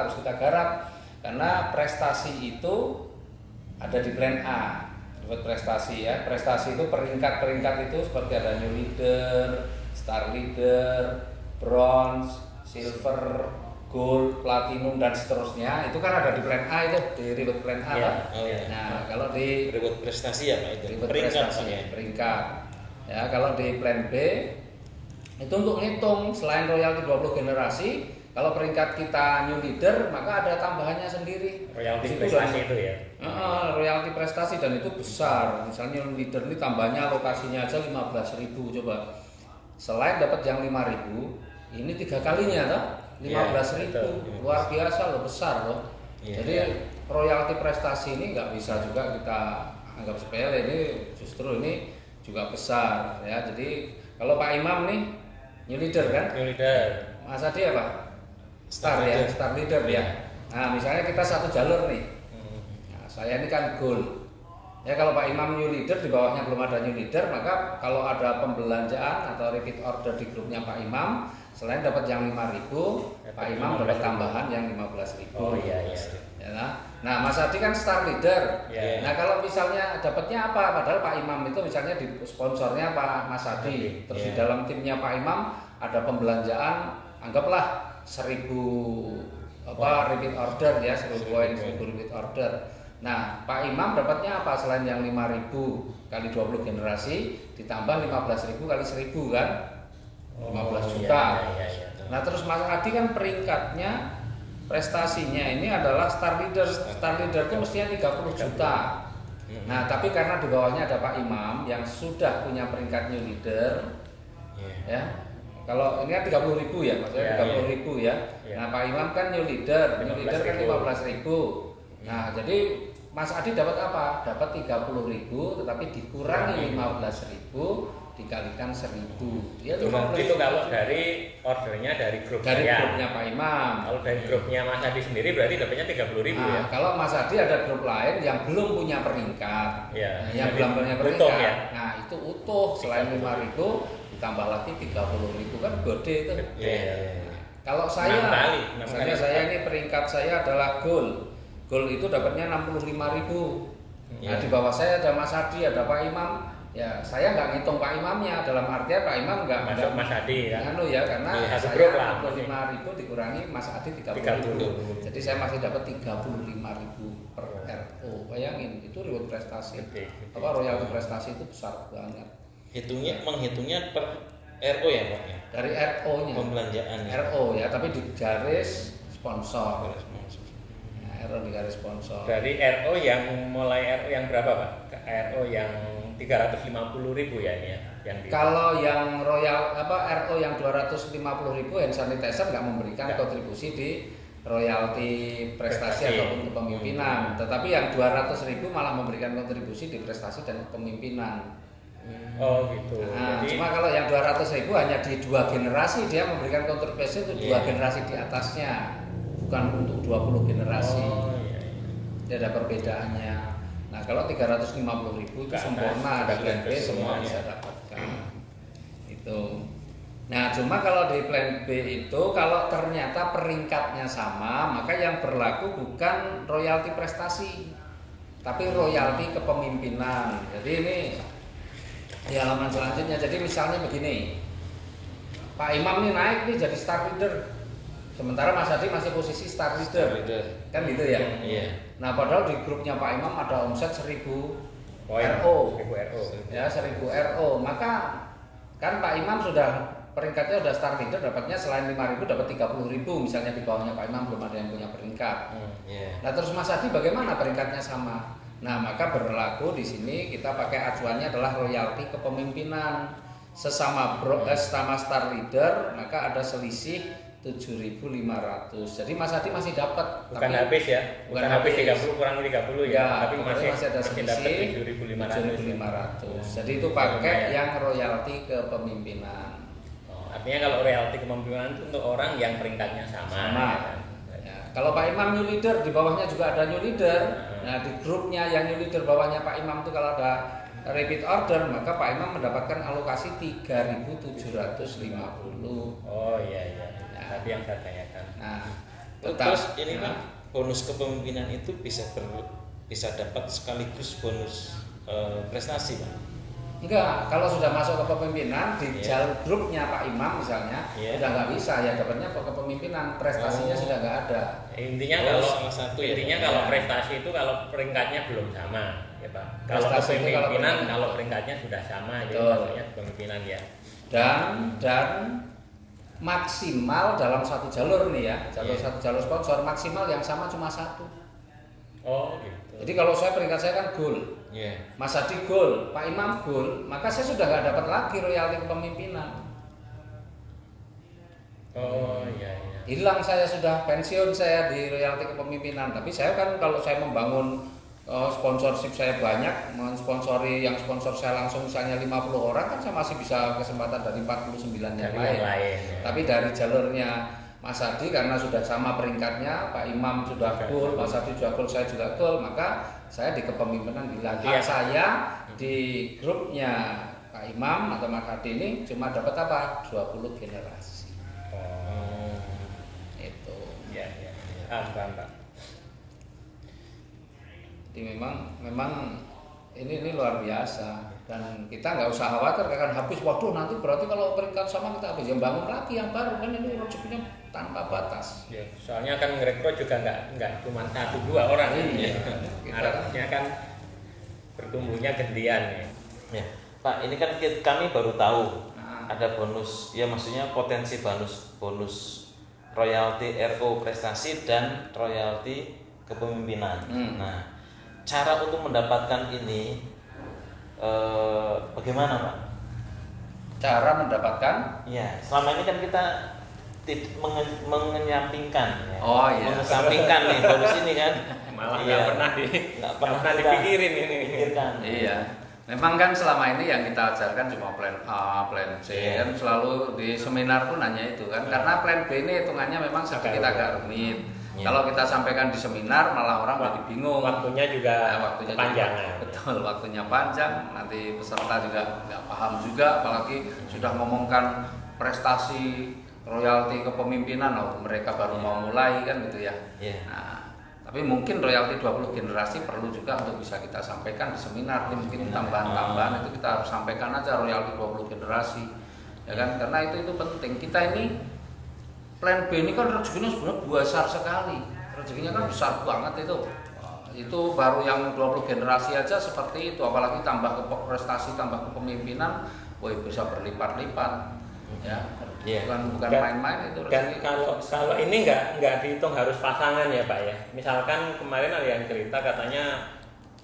harus kita garap karena prestasi itu ada di plan A. Buat prestasi ya, prestasi itu peringkat-peringkat itu seperti ada new leader, star leader, bronze, silver, gold, platinum dan seterusnya. Itu kan ada di plan A itu, di reward plan A Ya, Nah, kalau di reward prestasi ya Pak itu. reward Peringkat prestasi, Pak ya. peringkat. Ya, kalau di plan B itu untuk ngitung selain royalti 20 generasi, kalau peringkat kita new leader maka ada tambahannya sendiri. Royalti prestasi itu ya. Royalti prestasi dan itu besar. Misalnya new leader ini tambahnya lokasinya aja 15.000 coba. Selain dapat yang 5.000, ini 3 kalinya toh. 15.000. Luar biasa loh, besar loh. Jadi royalti prestasi ini nggak bisa juga kita anggap sepele, ini justru ini juga besar ya. Jadi kalau Pak Imam nih new leader kan? New leader. Mas Adi apa? Star ya, star leader ya. Nah, misalnya kita satu jalur nih. Nah, saya ini kan gold. Ya kalau Pak Imam new leader, di bawahnya belum ada new leader, maka kalau ada pembelanjaan atau repeat order di grupnya Pak Imam, selain dapat yang 5.000, Pak Imam dapat tambahan yang 15.000. Oh iya. Ya, nah, Mas Adi kan star leader. Nah, kalau misalnya dapatnya apa? Padahal Pak Imam itu misalnya di sponsornya Pak Mas Adi, terus di dalam timnya Pak Imam ada pembelanjaan, anggaplah 1.000 repeat order ya, 1.000 poin, 1.000 repeat order. Nah, Pak Imam dapatnya apa selain yang 5.000 kali 20 generasi ditambah 15.000 kali 1.000 kan? 15 juta. Nah, terus Mas Adi kan peringkatnya prestasinya ini adalah star leader. Star leader itu mestinya 30 juta. Nah, tapi karena di bawahnya ada Pak Imam yang sudah punya peringkat new leader, ya. Kalau ini kan 30.000 ya, maksudnya 30.000 ya. Nah, Pak Imam kan new leader kan 15.000. Nah, jadi Mas Adi dapat apa? Dapat 30.000, tetapi dikurangi 15.000 dikalikan 1.000. Ya, itu kalau dari ordernya dari grup grupnya Pak Imam. Kalau dari grupnya Mas Adi sendiri berarti dapatnya 30.000 ya. Kalau Mas Adi ada grup lain yang belum punya peringkat, yang belum punya utuh, peringkat, ya? nah itu utuh selain 5.000 ditambah lagi 30.000 kan gede itu. Kalau saya, misalnya saya ini peringkat saya adalah gold. Gold itu dapatnya 65.000. Nah, di bawah saya ada Mas Adi, ada Pak Imam. Ya, saya nggak ngitung Pak Imamnya, dalam artian Pak Imam nggak masuk Mas Adi kan? Karena saya 65.000 dikurangi Mas Adi 30.000. Jadi saya masih dapat 35.000 per RO. Bayangin, itu reward prestasi. Royalti prestasi itu besar banget. Menghitungnya per RO ya Pak ya? Dari RO-nya. Pembelanjaan. RO ya, tapi di garis sponsor. RO di garis sponsor. Dari RO yang mulai RO yang berapa Pak? RO yang 350.000 ya ini ya? Kalau yang RO yang 250.000 hand sanitizer nggak memberikan kontribusi di royalti prestasi ataupun kepemimpinan. Tetapi yang 200.000 malah memberikan kontribusi di prestasi dan kepemimpinan. Oh gitu. Nah, cuma kalau yang 200.000 hanya di 2 generasi dia memberikan kontribusi itu 2 generasi di atasnya, bukan untuk 20 generasi. Dia ada perbedaannya. Nah, kalau 350.000 itu sempurna, ada plan B semua bisa dapatkan. Itu. Nah, cuma kalau di plan B itu kalau ternyata peringkatnya sama, maka yang berlaku bukan royalti prestasi, tapi royalti kepemimpinan. Jadi ini di halaman selanjutnya. Jadi misalnya begini, Pak Imam ini naik nih jadi star leader, sementara Mas Adi masih posisi star leader. Kan gitu ya. Nah, padahal di grupnya Pak Imam ada omset 1.000 RO. Ya, 1.000 RO. Maka kan Pak Imam sudah peringkatnya udah star leader, dapatnya selain 5.000 dapat 30.000, misalnya di bawahnya Pak Imam belum ada yang punya peringkat. Nah, terus Mas Adi bagaimana peringkatnya sama? Nah, maka berlaku di sini kita pakai acuannya adalah royalti kepemimpinan. Sesama star leader maka ada selisih 7.500. Jadi Mas Adi masih dapat, bukan habis ya. Bukan habis 30 kurang 30 ya, tapi masih ada selisih 7.500. Jadi itu pakai yang royalti kepemimpinan. Artinya kalau royalti kepemimpinan itu untuk orang yang peringkatnya sama. Ya. Kalau Pak Imam new leader, di bawahnya juga ada new leader. Nah, di grupnya yang new leader bawahnya Pak Imam itu kalau ada repeat order, maka Pak Imam mendapatkan alokasi 3.750. Oh iya. Tapi yang saya tanyakan. Nah, Tetap. Terus ini Pak, bonus kepemimpinan itu bisa dapat sekaligus bonus prestasi Pak. Enggak, kalau sudah masuk ke kepemimpinan di Iya. jalur grupnya Pak Imam misalnya, Iya. sudah nggak bisa ya dapatnya ke kepemimpinan, prestasinya Oh. sudah nggak ada. Intinya Oh, kalau salah satu ya. intinya Iya. kalau prestasi itu kalau peringkatnya belum sama, ya Pak. Kalau Prestasi itu kalau kepemimpinan peringkat- kalau peringkatnya sudah sama, jadi Betul. maksudnya kepemimpinan ya. Dan maksimal dalam satu jalur nih ya, Iya. satu jalur sponsor maksimal yang sama cuma satu. Oh gitu. Jadi kalau peringkat saya kan gold, Iya. Mas Hadi gold, Pak Imam gold, maka saya sudah nggak dapat lagi royalti kepemimpinan. Oh iya iya. Hilang, saya sudah pensiun saya di royalti kepemimpinan. Tapi saya kan kalau saya membangun sponsorship saya banyak, mensponsori yang sponsor saya langsung misalnya 50 orang kan saya masih bisa kesempatan dari 49 yang Dari yang lain. lain, ya. Tapi dari jalurnya Mas Hadi karena sudah sama peringkatnya, Pak Imam sudah gold, Mas Hadi juga gold, saya juga gold, maka saya di kepemimpinan hilang. Iya. Saya di grupnya Pak Imam atau Mas Hadi ini cuma dapat apa? 20 generasi. Oh Itu. iya iya. Paham Pak. Jadi memang ini luar biasa dan kita nggak usah khawatir akan habis. Waduh, nanti berarti kalau peringkat sama kita habis, yang bangun lagi yang baru, kan ini rezekinya tanpa batas. Ya, soalnya kan ngerekrut juga nggak cuma 1-2 orang ini. Iya. Harusnya kan bertumbuhnya gantian ya. Ya, Pak, ini kan kami baru tahu Nah. ada bonus, ya maksudnya potensi bonus royalti RO prestasi dan royalti kepemimpinan. Nah, cara untuk mendapatkan ini bagaimana Pak? Cara mendapatkan Ya, selama ini kan kita mengenyampingkan, ya. Oh, iya. mengesampingkan nih bonus ini kan. Malah Iya. nggak Nggak pernah kita dipikirin ini. pikirkan. iya. Memang kan selama ini yang kita ajarkan cuma plan A, plan C, Iya. kan selalu di seminar pun hanya itu kan. Karena plan B ini hitungannya memang sedikit agak rumit. Iya. Kalau kita sampaikan di seminar malah orang jadi bingung. Waktunya juga Nah, waktunya kepanjangan. juga, betul, waktunya panjang, nanti peserta juga nggak paham juga, apalagi sudah ngomongkan prestasi royalti kepemimpinan, oh, mereka baru mau mulai kan gitu ya. Iya. Nah, tapi mungkin royalti 20 generasi perlu juga untuk bisa kita sampaikan di seminar, mungkin tambahan-tambahan itu kita harus sampaikan aja royalti 20 generasi, ya kan? Karena itu penting. Kita ini plan B ini kan rezekinya sebenarnya besar sekali, rezekinya kan besar banget itu. Itu baru yang 20 generasi aja seperti itu, apalagi tambah ke prestasi, tambah kepemimpinan, woi bisa berlipat-lipat, ya. Iya. Bukan Dan- main-main itu Dan rezeki. kalau ini nggak dihitung harus pasangan ya Pak ya. Misalkan kemarin ada yang cerita katanya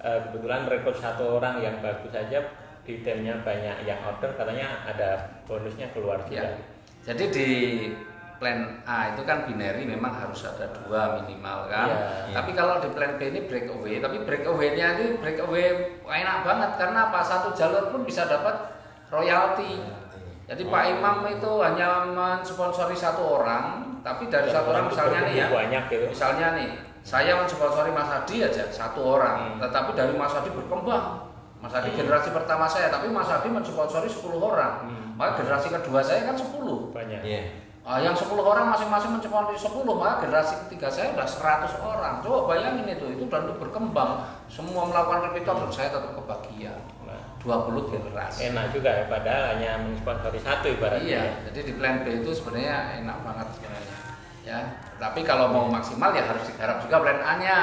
kebetulan merekrut 1 orang yang bagus saja, di timnya banyak yang order, katanya ada bonusnya keluar juga. Ya. Jadi di plan A itu kan binary, memang harus ada 2 minimal kan. Iya. Tapi kalau di plan B ini breakaway, tapi breakaway-nya ini breakaway enak banget karena apa? Satu jalur pun bisa dapat royalti. Jadi Pak Imam itu hanya mensponsori 1 orang, tapi dari Ya, 1 orang misalnya nih ya, banyak gitu. misalnya nih, saya mensponsori Mas Hadi aja 1 orang, tetapi dari Mas Hadi berkembang. Mas Hadi generasi pertama saya, tapi Mas Hadi mensponsori 10 orang. Maka generasi kedua saya kan 10. Banyak. Iya. Yang 10 orang masing-masing mensponsori 10, maka generasi ketiga saya udah 100 orang. Coba bayangin itu dan itu berkembang. Semua melakukan repeat order, saya tetap kebagian. Nah, 20 generasi. enak juga ya, padahal hanya mensponsori 1 ibaratnya. Iya, jadi di plan B itu sebenarnya enak banget sebenarnya. Ya, tapi kalau mau maksimal ya harus digarap juga plan A-nya.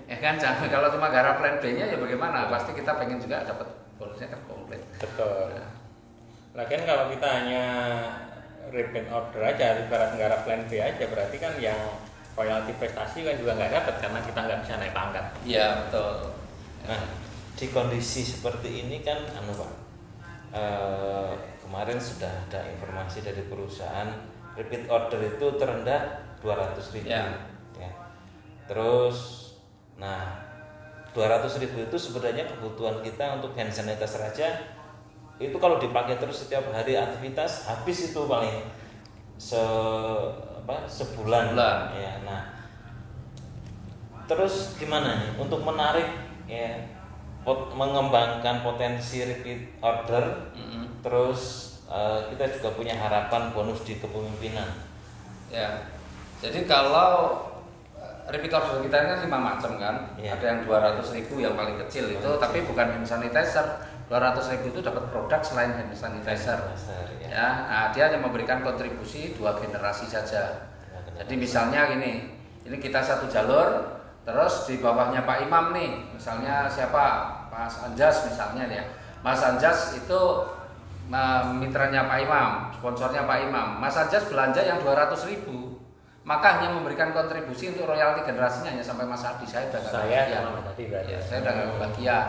Ya kan, jangan kalau cuma garap plan B-nya ya bagaimana? Pasti kita pengen juga dapat bonusnya kan komplit. Betul. Lagian kalau kita hanya repeat order aja, ibarat nggarap plan B aja, berarti kan yang royalti prestasi kan juga nggak dapat karena kita nggak bisa naik pangkat. Iya, betul. Nah, di kondisi seperti ini kan, Pak, kemarin sudah ada informasi dari perusahaan repeat order itu terendah 200.000. Ya. Ya. Terus, nah 200.000 itu sebenarnya kebutuhan kita untuk hand sanitizer aja. Itu kalau dipakai terus setiap hari aktivitas habis itu paling sebulan. Sebulan. Ya, nah terus gimana nih untuk menarik ya mengembangkan potensi repeat order, terus kita juga punya harapan bonus di kepemimpinan. Ya. Jadi kalau repeat order kita ini kan 5 macam kan. Iya. Ada yang 200.000 yang paling kecil itu, tapi bukan hand sanitizer. 200.000 itu dapat produk selain hand sanitizer. Ya. Ya, nah dia hanya memberikan kontribusi 2 generasi saja. Jadi misalnya gini, ini kita satu jalur, terus di bawahnya Pak Imam nih, misalnya siapa? Mas Anjas misalnya ya. Mas Anjas itu mitranya Pak Imam, sponsornya Pak Imam. Mas Anjas belanja yang 200.000, maka hanya memberikan kontribusi untuk royalti generasinya hanya sampai Mas Adi. Saya udah nggak kebagian. sama Mas Adi berarti. Ya, saya udah nggak kebagian.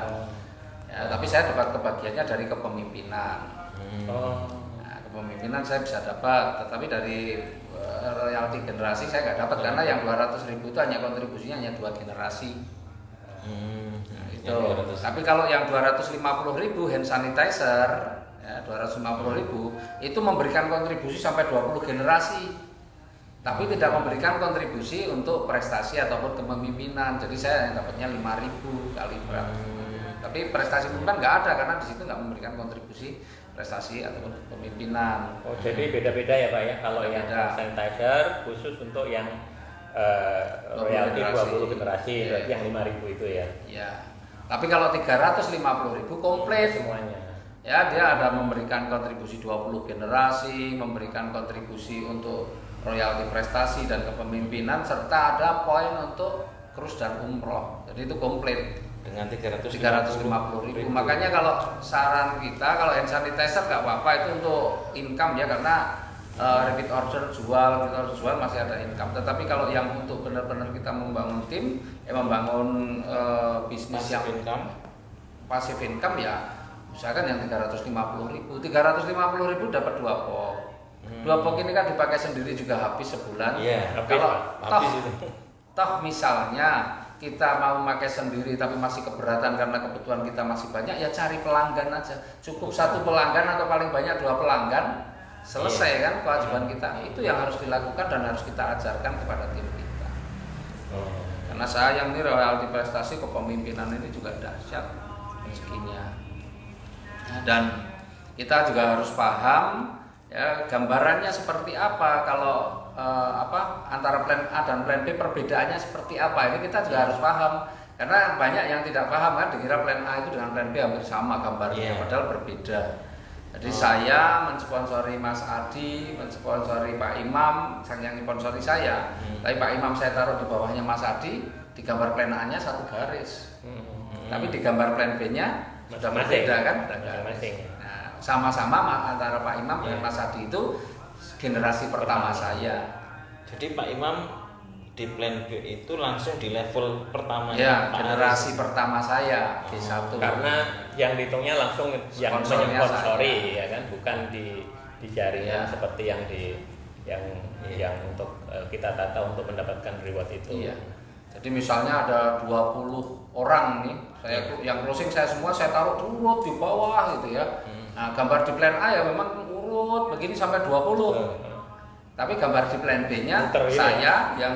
Ya, tapi saya dapat kebagiannya dari kepemimpinan. Nah, kepemimpinan saya bisa dapat, tetapi dari royalti generasi saya nggak dapat karena yang 200.000 itu hanya kontribusinya hanya 2 generasi. Nah, itu. Tapi kalau yang 250.000 hand sanitizer, ya, 250.000 itu memberikan kontribusi sampai 20 generasi. Tapi tidak memberikan kontribusi untuk prestasi ataupun kepemimpinan. Jadi saya dapatnya 5.000 kali berapa. Tapi prestasi pemimpinan nggak ada karena di situ nggak memberikan kontribusi prestasi ataupun kepemimpinan. Oh, jadi beda-beda ya Pak ya. Kalau yang Beda. sanitizer khusus untuk yang royalti 20 generasi, Iya. berarti yang 5.000 itu ya. Ya. Tapi kalau 350.000 komplit Semuanya. ya, dia ada memberikan kontribusi 20 generasi, memberikan kontribusi untuk royalti prestasi dan kepemimpinan, serta ada poin untuk krus dan umroh. Jadi itu komplit Dengan 350.000. Makanya kalau saran kita, kalau hand sanitizer nggak apa-apa, itu untuk income ya, karena repeat order jual masih ada income. Tetapi kalau yang untuk benar-benar kita membangun tim, membangun bisnis yang passive income ya, misalkan yang 350.000 dapat 2 pok. 2 pok ini kan dipakai sendiri juga habis sebulan. Iya, Kalau habis itu. toh misalnya kita mau pakai sendiri tapi masih keberatan karena kebutuhan kita masih banyak, ya cari pelanggan aja. Cukup 1 pelanggan atau paling banyak 2 pelanggan, selesai kan kewajiban kita. Itu yang harus dilakukan dan harus kita ajarkan kepada tim kita. Karena sayang nih royalti prestasi kepemimpinan ini juga dahsyat rezekinya. Dan kita juga harus paham ya gambarannya seperti apa kalau antara plan A dan plan B perbedaannya seperti apa. Ini kita juga harus paham karena banyak yang tidak paham kan, dikira plan A itu dengan plan B hampir sama gambarnya, padahal berbeda. Jadi saya mensponsori Mas Adi, mensponsori Pak Imam, yang sponsori saya. Tapi Pak Imam saya taruh di bawahnya Mas Adi, di gambar plan A-nya 1 garis. Tapi di gambar plan B-nya sudah berbeda kan? Masing-masing. Nah, sama-sama antara Pak Imam dan Mas Adi itu generasi pertama saya. Jadi Pak Imam di plan B itu langsung di level pertama Ya, Pak generasi Aris. pertama saya G1. Karena yang dihitungnya langsung yang Sponsornya menyponsori saya. ya kan, bukan di jaringan Ya. seperti yang yang untuk kita tata untuk mendapatkan reward itu. Iya. Jadi misalnya ada 20 orang nih, yang closing saya semua saya taruh urut di bawah gitu ya. Nah, gambar di plan A ya memang urut begini sampai 20. Tapi gambar di plan B-nya Muter, saya yang